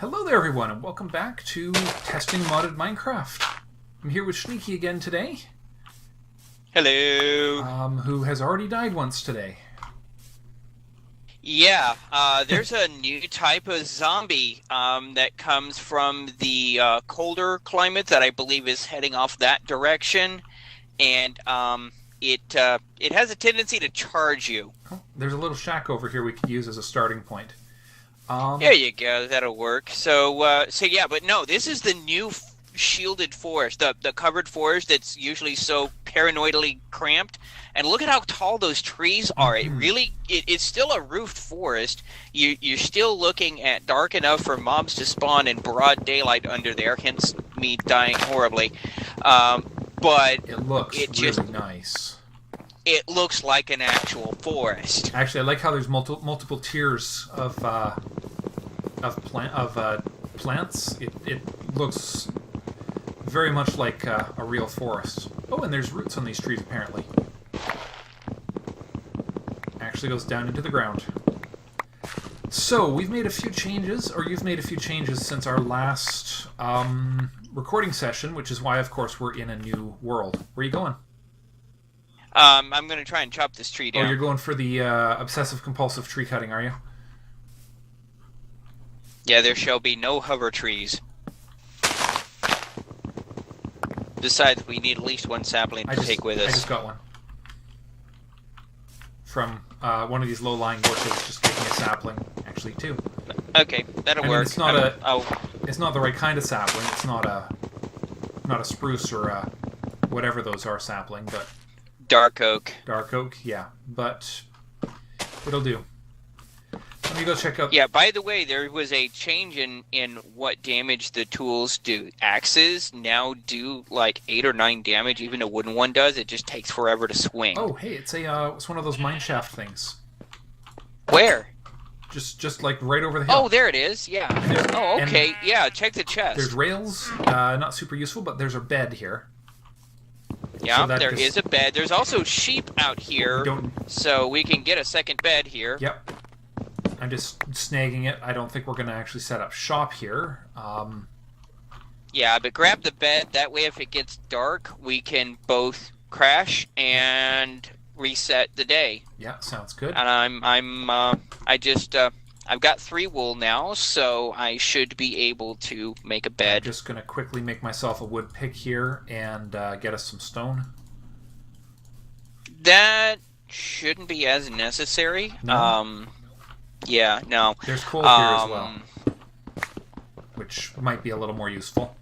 Hello there everyone and welcome back to Testing Modded Minecraft. I'm here with Shneeky again today. Hello. Who has already died once today. Yeah, there's a new type of zombie that comes from the colder climate that I believe is heading off that direction, and it has a tendency to charge you. Oh, there's a little shack over here we could use as a starting point. There you go. That'll work. So yeah, but no, this is the new shielded forest, the covered forest that's usually so paranoidally cramped. And look at how tall those trees are. It's still a roofed forest. You're still looking at dark enough for mobs to spawn in broad daylight under there, hence me dying horribly. But it looks really nice. It looks like an actual forest. Actually, I like how there's multiple tiers of plants. It looks very much like a real forest. Oh, and there's roots on these trees apparently. Actually goes down into the ground. So we've made a few changes, or you've made a few changes since our last recording session, which is why, of course, we're in a new world. Where are you going? I'm going to try and chop this tree down. Oh, you're going for the obsessive-compulsive tree cutting, are you? Yeah, there shall be no hover trees. Besides, we need at least one sapling to take with us. I just got one. From one of these low-lying bushes, just taking a sapling. Actually, two. Okay, that'll work. It's not it's not the right kind of sapling. It's not a spruce or a whatever those are sapling, but dark oak. Dark oak, yeah, but it'll do. Let me go check out. Yeah, by the way, there was a change in what damage the tools do. Axes now do like 8 or 9 damage, even a wooden one does. It just takes forever to swing. Oh, hey, it's one of those mineshaft things. Where? Just like right over the hill. Oh, there it is. Yeah. Oh, okay. Yeah, check the chest. There's rails, not super useful, but there's a bed here. Yeah, so there is a bed. There's also sheep out here, so we can get a second bed here. Yep. I'm just snagging it. I don't think we're going to actually set up shop here. Yeah, but grab the bed. That way, if it gets dark, we can both crash and reset the day. Yeah, sounds good. And I've got 3 wool now, so I should be able to make a bed. I'm just going to quickly make myself a wood pick here and get us some stone. That shouldn't be as necessary. No. Yeah, no. There's coal here as well, which might be a little more useful.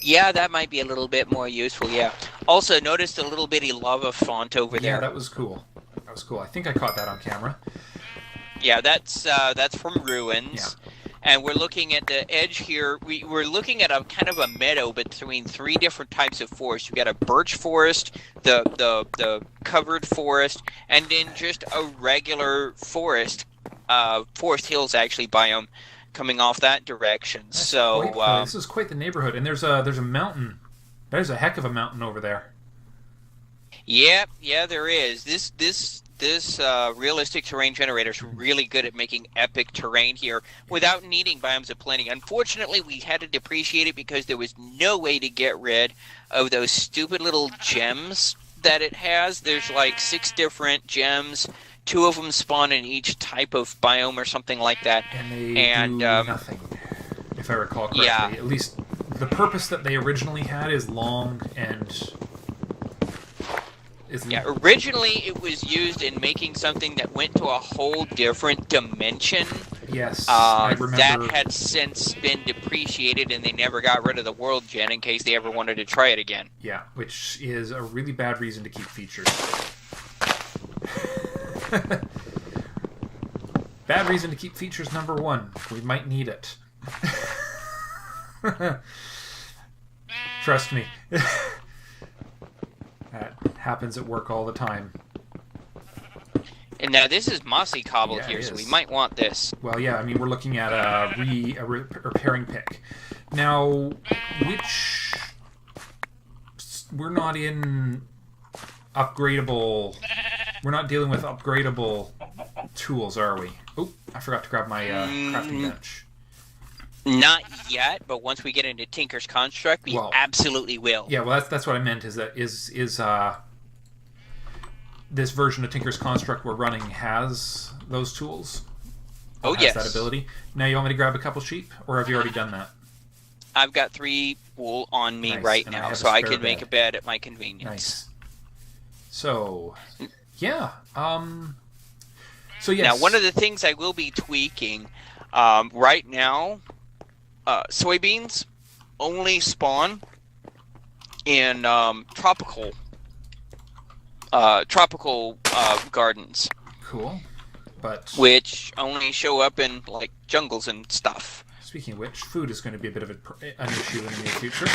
Yeah, that might be a little bit more useful, yeah. Also, notice the little bitty lava font over there. Yeah, that was cool. That was cool. I think I caught that on camera. Yeah, that's from Ruins. Yeah. And we're looking at the edge here. We're looking at a kind of a meadow between 3 different types of forest. We've got a birch forest, the covered forest, and then just a regular forest. Forest Hills, actually, biome coming off that direction. This is quite the neighborhood. And there's a mountain. There's a heck of a mountain over there. Yeah, there is. This realistic terrain generator is really good at making epic terrain here without needing biomes of plenty. Unfortunately, we had to depreciate it because there was no way to get rid of those stupid little gems that it has. There's like 6 different gems. 2 of them spawn in each type of biome or something like that. And they do nothing, if I recall correctly. Yeah. At least the purpose that they originally had is long and... Yeah, originally it was used in making something that went to a whole different dimension. Yes, I remember. That had since been depreciated, and they never got rid of the world gen in case they ever wanted to try it again. Yeah, which is a really bad reason to keep features. Bad reason to keep features number 1. We might need it. Trust me. That happens at work all the time. And now this is mossy cobble here, so we might want this. Well, yeah, I mean, we're looking at a repairing pick. Now, we're not in upgradable... We're not dealing with upgradable tools, are we? Oh, I forgot to grab my crafting bench. Not yet, but once we get into Tinker's Construct, we absolutely will. Yeah, well, that's what I meant. Is that this version of Tinker's Construct we're running has those tools? Oh, yes. That ability. Now you want me to grab a couple sheep, or have you already done that? I've got 3 wool on me right now, so I can make a bed at my convenience. Nice. So, yeah. So, yes. Now, one of the things I will be tweaking right now, soybeans only spawn in tropical gardens. Cool. But which only show up in like jungles and stuff. Speaking of which, food is going to be a bit of an issue in the near future.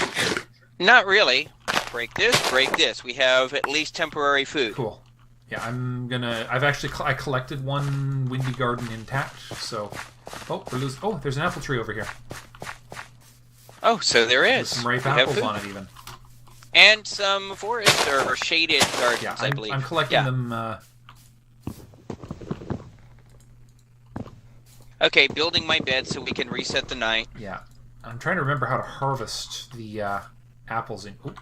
Not really. Break this. We have at least temporary food. Cool. Yeah, I collected one windy garden intact, so... Oh, there's an apple tree over here. Oh, so there is. With some ripe apples on it, even. And some forest or shaded gardens, yeah, I believe. I'm collecting them... Okay, building my bed so we can reset the night. Yeah. I'm trying to remember how to harvest the apples in... Ooh.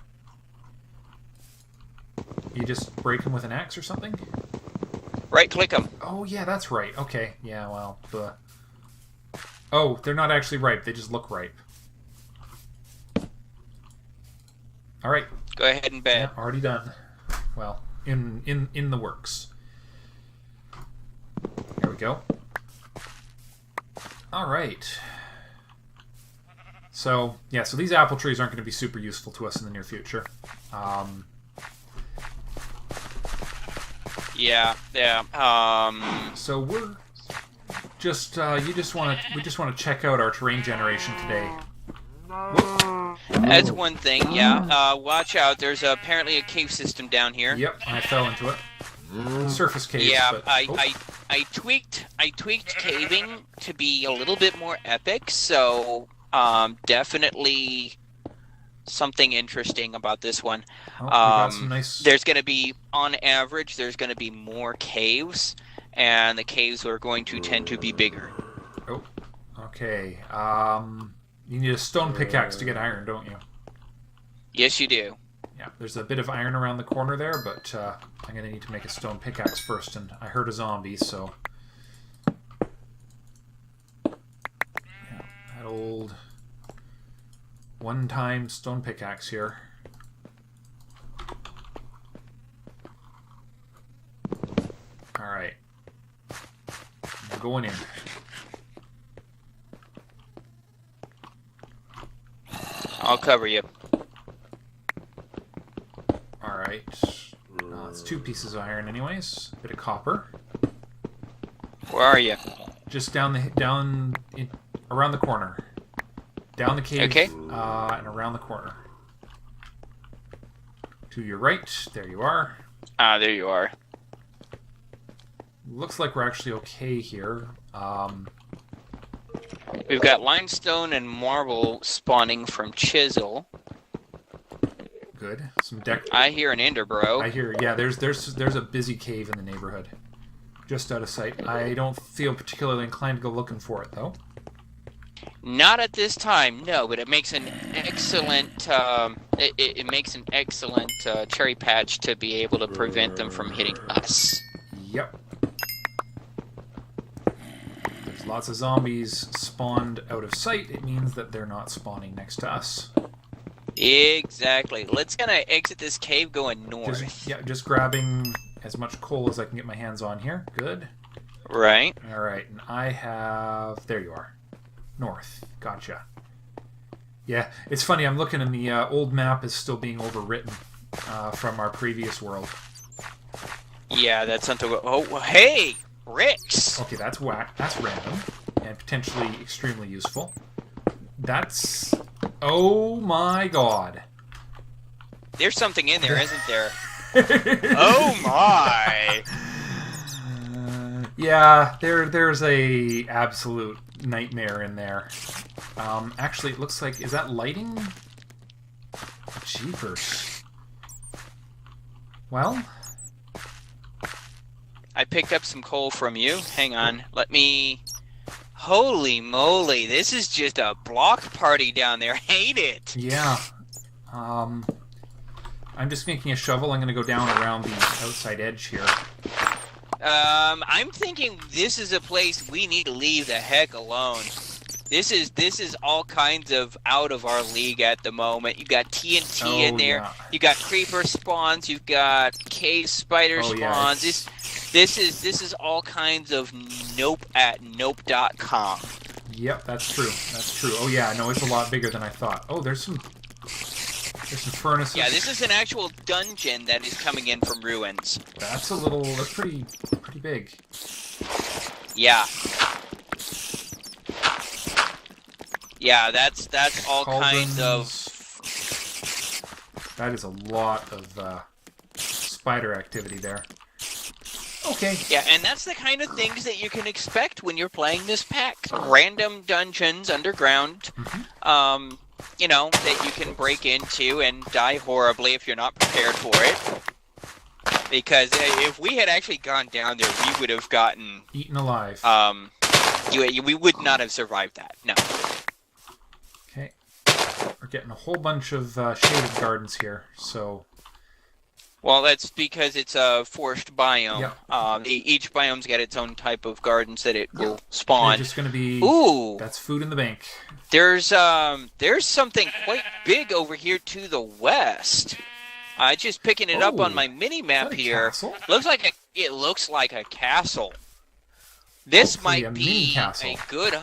You just break them with an axe or something? Right-click them. Oh, yeah, that's right. Okay. Yeah, well... Oh, they're not actually ripe. They just look ripe. All right. Go ahead and bed. Yeah, already done. Well, in the works. There we go. All right. So, yeah, so these apple trees aren't going to be super useful to us in the near future. Yeah. So we're just we just want to check out our terrain generation today. That's one thing, yeah. Watch out, there's apparently a cave system down here. Yep, I fell into it. Surface caves. Yeah, but, I tweaked caving to be a little bit more epic, so definitely something interesting about this one. Oh, we got some nice... There's going to be, on average, there's going to be more caves, and the caves are going to tend to be bigger. Oh, okay. You need a stone pickaxe to get iron, don't you? Yes, you do. Yeah, there's a bit of iron around the corner there, but I'm going to need to make a stone pickaxe first, and I heard a zombie, so... Yeah, that old one-time stone pickaxe here. Alright. I'm going in. I'll cover you. Alright. It's 2 pieces of iron anyways. A bit of copper. Where are you? Just around the corner. Down the cave, okay. And around the corner. To your right, there you are. Ah, there you are. Looks like we're actually okay here. We've got limestone and marble spawning from chisel. Good. Some I hear an ender bro. I hear, yeah, there's a busy cave in the neighborhood. Just out of sight. I don't feel particularly inclined to go looking for it, though. Not at this time, no, but it makes an excellent it makes an excellent cherry patch to be able to prevent them from hitting us. Yep. There's lots of zombies spawned out of sight. It means that they're not spawning next to us. Exactly. Let's kind of exit this cave going north. Just grabbing as much coal as I can get my hands on here. Good. Right. All right, and I have... There you are. North. Gotcha. Yeah, it's funny. I'm looking and the old map is still being overwritten from our previous world. Yeah, that's something... Oh, hey! Bricks! Okay, that's whack. That's random. And potentially extremely useful. That's... Oh my god. There's something in there, isn't there? Oh my! Yeah, there's a absolute nightmare in there. Actually, it looks like... Is that lighting? Jeepers. Well... I picked up some coal from you. Hang on. Let me... Holy moly, this is just a block party down there. Hate it. Yeah. I'm just making a shovel. I'm going to go down around the outside edge here. I'm thinking this is a place we need to leave the heck alone. This is all kinds of out of our league at the moment. You've got TNT in there. Yeah. You've got creeper spawns. You've got cave spider spawns. Yeah, This is all kinds of nope at nope.com. Yep, that's true. That's true. Oh yeah, no, it's a lot bigger than I thought. Oh, there's some furnaces. Yeah, this is an actual dungeon that is coming in from ruins. That's pretty big. Yeah. Yeah, that's all kinds of... That is a lot of spider activity there. Okay. Yeah, and that's the kind of things that you can expect when you're playing this pack. Random dungeons underground, you know, that you can break into and die horribly if you're not prepared for it. Because if we had actually gone down there, we would have gotten... Eaten alive. We would not have survived that, no. Okay. We're getting a whole bunch of shaded gardens here, so... Well, that's because it's a forest biome. Yep. Each biome's got its own type of gardens that it will spawn. They're just going to be... Ooh! That's food in the bank. There's something quite big over here to the west. Just picking it up on my mini-map here. Castle? It looks like a castle. This Hopefully might be a good...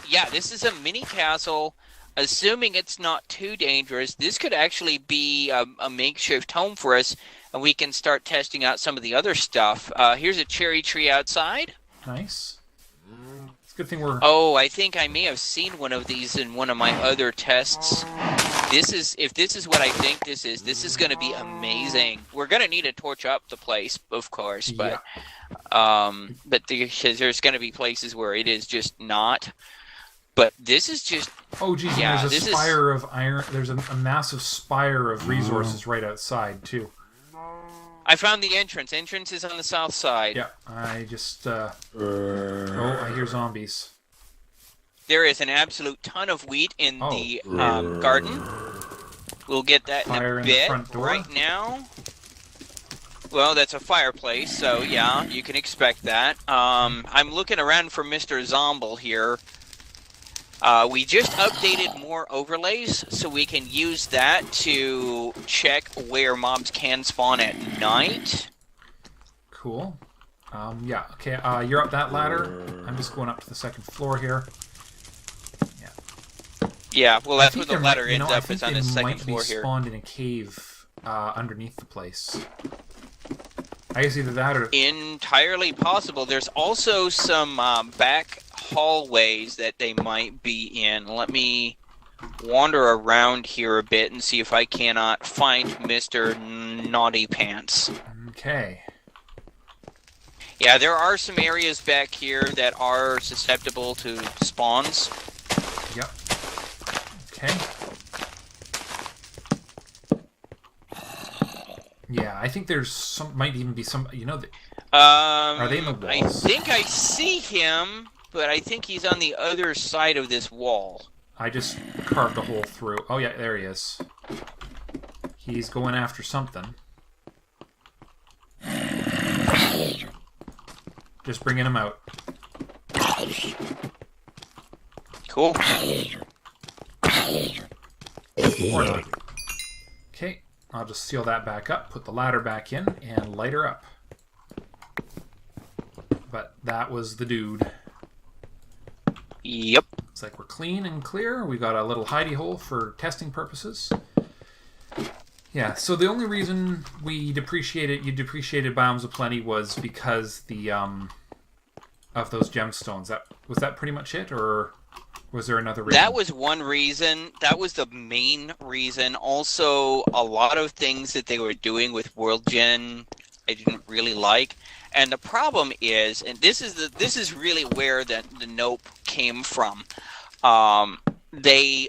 Yeah, this is a mini castle. Assuming it's not too dangerous, this could actually be a makeshift home for us, and we can start testing out some of the other stuff. Here's a cherry tree outside. Nice. It's a good thing we're... Oh, I think I may have seen one of these in one of my other tests. If this is what I think this is going to be amazing. We're going to need to torch up the place, of course, but there's going to be places where it is just not. But this is just... Oh, geez, yeah, there's a spire of iron... There's a massive spire of resources right outside, too. I found the entrance. Entrance is on the south side. Yeah, I just... Oh, I hear zombies. There is an absolute ton of wheat in the garden. We'll get that in a bit. Right now... Well, that's a fireplace, so yeah, you can expect that. I'm looking around for Mr. Zomble here. We just updated more overlays, so we can use that to check where mobs can spawn at night. Cool. Yeah, okay, you're up that ladder. I'm just going up to the second floor here. Yeah. Yeah, well, that's where the ladder ends up, is on the second floor They might be here. spawned in a cave underneath the place. I guess either that or... Entirely possible. There's also some back hallways that they might be in. Let me wander around here a bit and see if I cannot find Mr. Naughty Pants. Okay. Yeah, there are some areas back here that are susceptible to spawns. Yep. Okay. Yeah, I think there's some... Might even be some... You know... Are they in the walls? I think I see him, but I think he's on the other side of this wall. I just carved a hole through. Oh, yeah, there he is. He's going after something. Just bringing him out. Cool. Or not. Okay, I'll just seal that back up, put the ladder back in, and light her up. But that was the dude. Yep. Looks like we're clean and clear. We got a little hidey hole for testing purposes. Yeah, so the only reason you depreciated Biomes of Plenty was because the of those gemstones. Was that pretty much it, or was there another reason? That was one reason. That was the main reason. Also, a lot of things that they were doing with World Gen I didn't really like. And the problem is, and this is really where the nope came from. They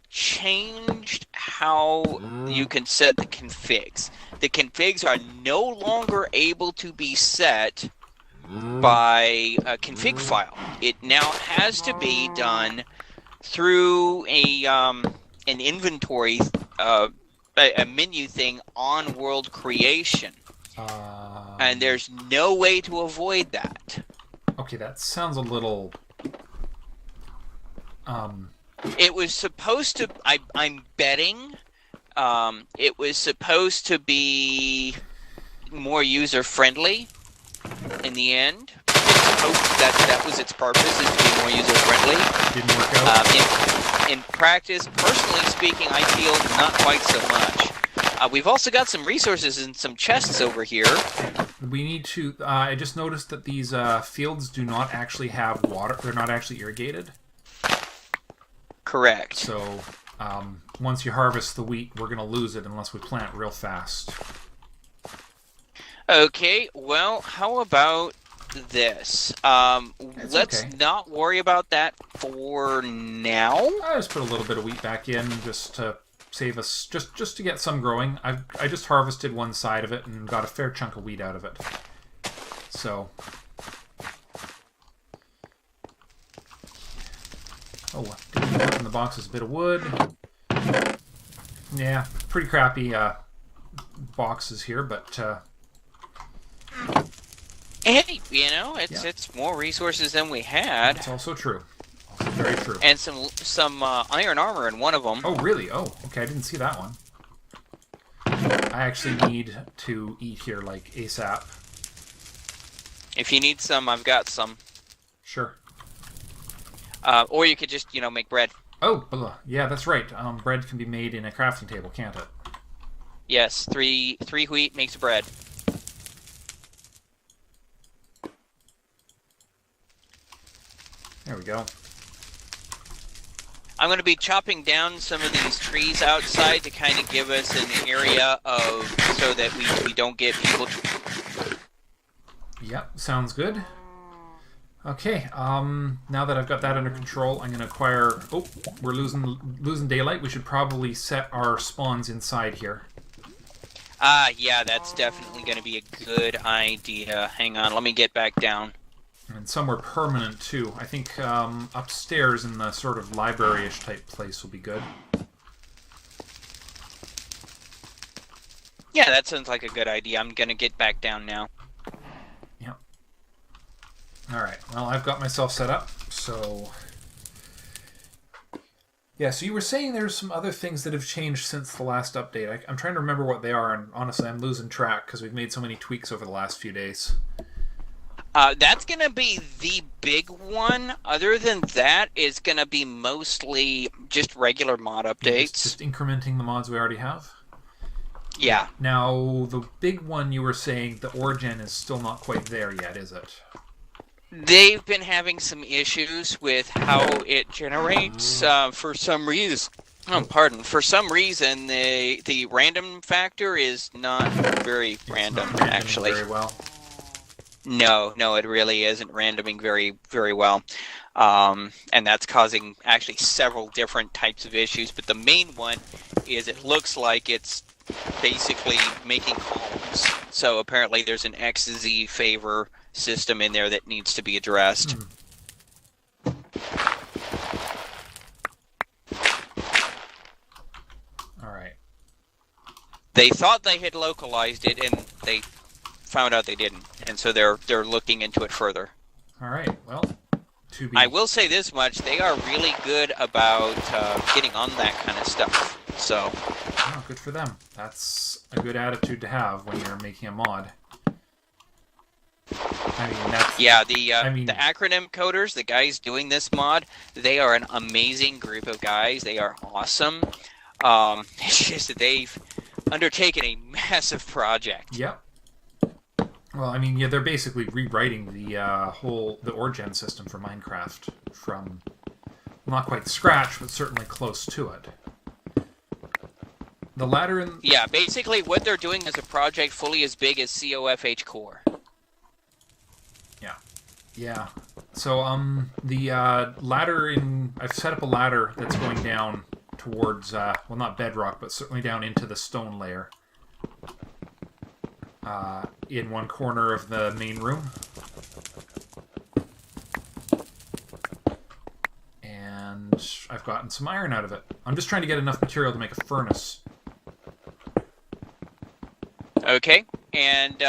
changed how you can set the configs. The configs are no longer able to be set by a config file. It now has to be done through an inventory, a menu thing on world creation. And there's no way to avoid that. Okay, that sounds a little... It was supposed to... I'm betting it was supposed to be more user-friendly in the end. That was its purpose, is to be more user-friendly. Didn't work out. In practice, personally speaking, I feel not quite so much. We've also got some resources and some chests over here. We need to... I just noticed that these fields do not actually have water. They're not actually irrigated. Correct. So, once you harvest the wheat, we're going to lose it unless we plant real fast. Okay, well, how about this? Let's not worry about that for now. I just put a little bit of wheat back in just to save us, just to get some growing. I just harvested one side of it and got a fair chunk of wheat out of it. So... Oh, didn't put in the box is a bit of wood. Yeah, pretty crappy boxes here, but... Hey, you know, it's more resources than we had. It's also true. Also very true. And some iron armor in one of them. Oh, really? Oh, okay, I didn't see that one. I actually need to eat here, like, ASAP. If you need some, I've got some. Sure. Or you could just, make bread. Oh, yeah, that's right. Bread can be made in a crafting table, can't it? Yes, three wheat makes bread. There we go. I'm going to be chopping down some of these trees outside to kind of give us an area so that we don't get people... Yep, sounds good. Okay, now that I've got that under control, I'm going to acquire... Oh, we're losing daylight. We should probably set our spawns inside here. Yeah, that's definitely going to be a good idea. Hang on, let me get back down. And somewhere permanent, too. I think upstairs in the sort of library-ish type place will be good. Yeah, that sounds like a good idea. I'm going to get back down now. Yep. Alright, well, I've got myself set up, so... Yeah, so you were saying there's some other things that have changed since the last update. I'm trying to remember what they are, and honestly, I'm losing track because we've made so many tweaks over the last few days. That's going to be the big one. Other than that, it's going to be mostly just regular mod updates. Just incrementing the mods we already have? Yeah. Now, the big one you were saying, the origin is still not quite there yet, is it? They've been having some issues with how it generates for some reason. For some reason, the random factor is not very random, actually. Very well. No, it really isn't randoming very, very well. And that's causing actually several different types of issues. But the main one is it looks like it's basically making columns. So apparently there's an XZ favor system in there that needs to be addressed. All right. They thought they had localized it, and they found out they didn't, and so they're looking into it further. All right. Well, I will say this much: they are really good about getting on that kind of stuff. So, oh, good for them. That's a good attitude to have when you're making a mod. I mean, that's... Yeah, the acronym coders, the guys doing this mod, they are an amazing group of guys. They are awesome. It's just that they've undertaken a massive project. Yep. Well, I mean, yeah, they're basically rewriting the origin system for Minecraft from not quite scratch, but certainly close to it. The ladder in... Yeah, basically what they're doing is a project fully as big as COFH Core. Yeah. So, the ladder in... I've set up a ladder that's going down towards, well, not bedrock, but certainly down into the stone layer. In one corner of the main room. gotten some iron out of it. I'm just trying to get enough material to make a furnace. Okay, and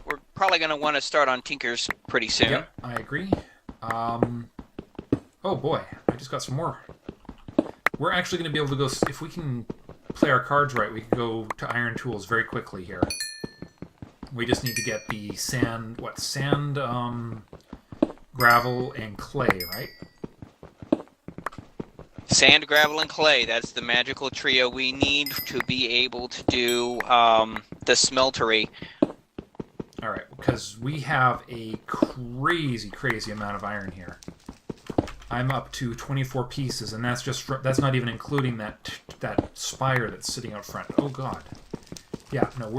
we're probably going to want to start on Tinkers pretty soon. Yep, I agree. Oh boy, I just got some more. We're actually going to be able to go, if we can play our cards right, we can go to iron tools very quickly here. We just need to get the sand, gravel, and clay, right? Sand, gravel, and clay. That's the magical trio we need to be able to do the smeltery. All right, because we have a crazy amount of iron here. I'm up to 24 pieces, and that's not even including that spire that's sitting out front. Oh god. Yeah, no,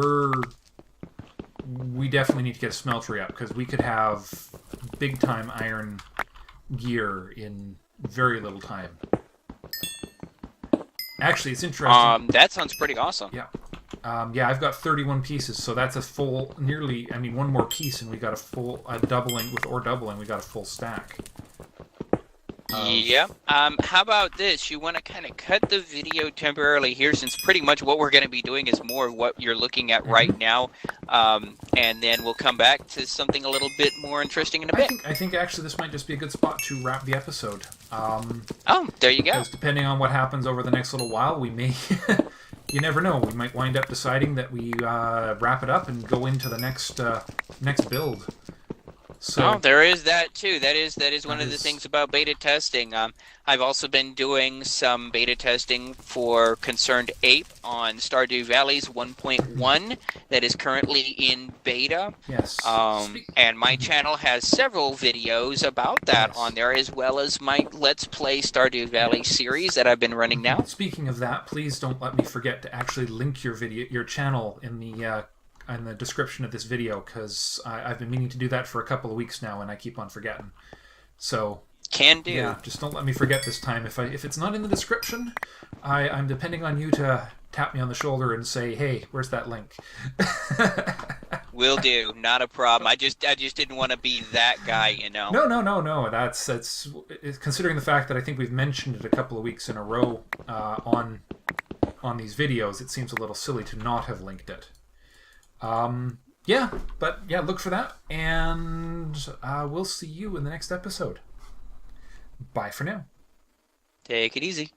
we definitely need to get a smeltery up, because we could have big time iron gear in very little time. Actually, it's interesting. That sounds pretty awesome. Yeah. Yeah, I've got 31 pieces, so that's a full, one more piece, and we got doubling, with ore doubling, we got a full stack. Yeah. How about this? You want to kind of cut the video temporarily here, since pretty much what we're going to be doing is more of what you're looking at right now, and then we'll come back to something a little bit more interesting in a bit. I think actually this might just be a good spot to wrap the episode. Oh, there you go. Because depending on what happens over the next little while, we may... You never know. We might wind up deciding that we wrap it up and go into the next build. So, there is that too. That is one of the things about beta testing. I've also been doing some beta testing for Concerned Ape on Stardew Valley's 1.1 that is currently in beta. Yes. And my channel has several videos about that on there, as well as my Let's Play Stardew Valley series that I've been running now. Speaking of that, please don't let me forget to actually link your channel in the description of this video, because I've been meaning to do that for a couple of weeks now, and I keep on forgetting. So can do. Yeah, just don't let me forget this time. If it's not in the description, I'm depending on you to tap me on the shoulder and say, "Hey, where's that link?" Will do. Not a problem. I just didn't want to be that guy, you know. No. That's considering the fact that I think we've mentioned it a couple of weeks in a row on these videos. It seems a little silly to not have linked it. Look for that, and we'll see you in the next episode. Bye for now. Take it easy.